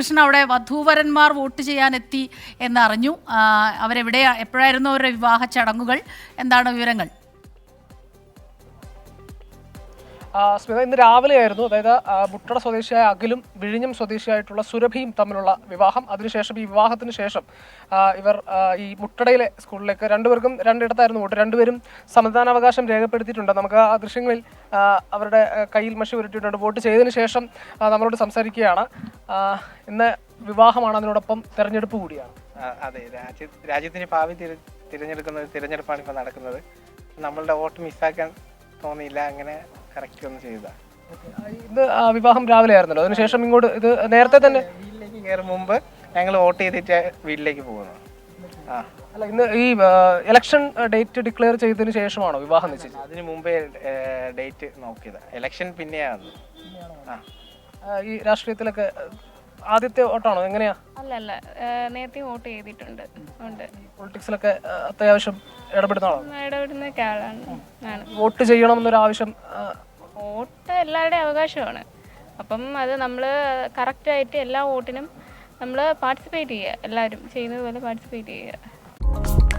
കൃഷ്ണൻ അവിടെ വധൂവരന്മാർ വോട്ട് ചെയ്യാനെത്തി എന്നറിഞ്ഞു. അവരെവിടെ, എപ്പോഴായിരുന്നു അവരുടെ വിവാഹ ചടങ്ങുകൾ, എന്താണ് വിവരങ്ങൾ? സ്മിത, ഇന്ന് രാവിലെയായിരുന്നു, അതായത് മുട്ടട സ്വദേശിയായ അഖിലും വിഴിഞ്ഞം സ്വദേശിയായിട്ടുള്ള സുരഭിയും തമ്മിലുള്ള വിവാഹം. അതിനുശേഷം ഈ വിവാഹത്തിന് ശേഷം ഇവർ ഈ മുട്ടടയിലെ സ്കൂളിലേക്ക് രണ്ടുപേർക്കും രണ്ടിടത്തായിരുന്നു വോട്ട്. രണ്ടുപേരും സമ്മതിദാനാവകാശം രേഖപ്പെടുത്തിയിട്ടുണ്ട്. നമുക്ക് ആ ദൃശ്യങ്ങളിൽ അവരുടെ കയ്യിൽ മഷി ഉരുട്ടിയിട്ടുണ്ട്. വോട്ട് ചെയ്തതിന് ശേഷം നമ്മളോട് സംസാരിക്കുകയാണ്. ഇന്ന് വിവാഹമാണ്, അതിനോടൊപ്പം തെരഞ്ഞെടുപ്പ് കൂടിയാണ്. അതെ, രാജ്യത്തിന് ഭാവി തിരഞ്ഞെടുക്കുന്ന ഒരു തിരഞ്ഞെടുപ്പാണ് ഇപ്പോൾ നടക്കുന്നത്. നമ്മളുടെ വോട്ട് മിസ്സാക്കാൻ തോന്നിയില്ല, അങ്ങനെ കറക്റ്റ് ഒന്ന് ചെയ്തതാ. ഇത് വിവാഹം രാവിലെ ആയിരുന്നല്ലോ, അതിനുശേഷം ഇങ്ങോട്ട് ഇത് നേരത്തെ തന്നെ വീട്ടിലേക്ക് കയറും മുമ്പ് ഞങ്ങൾ വോട്ട് ചെയ്തിട്ട് വീട്ടിലേക്ക് പോകുന്നു. അല്ല, ഇന്ന് ഈ ഇലക്ഷൻ ഡേറ്റ് ഡിക്ലെയർ ചെയ്തതിന് ശേഷമാണോ വിവാഹം നിശ്ചയിച്ചത്? അതിന് മുമ്പേ ഡേറ്റ് നോക്കിയതാ. ഇലക്ഷൻ പിന്നെയാണ്. ഈ രാഷ്ട്രീയത്തിലൊക്കെ ആദ്യത്തെ വോട്ടാണോ, എങ്ങനെയാ? അല്ല, നേരത്തെ വോട്ട് ചെയ്തിട്ടുണ്ട്. പൊളിറ്റിക്സിലൊക്കെ അത്യാവശ്യം ഇടപെടുന്നൊക്കെ ആളാണ്. വോട്ട് ചെയ്യണമെന്നൊരു ആവശ്യം, വോട്ട് എല്ലാവരുടെയും അവകാശമാണ്. അപ്പം അത് നമ്മൾ കറക്റ്റായിട്ട് എല്ലാ വോട്ടിനും നമ്മൾ പാർട്ടിസിപ്പേറ്റ് ചെയ്യുക, എല്ലാവരും ചെയ്യുന്നത് പോലെ പാർട്ടിസിപ്പേറ്റ് ചെയ്യുക.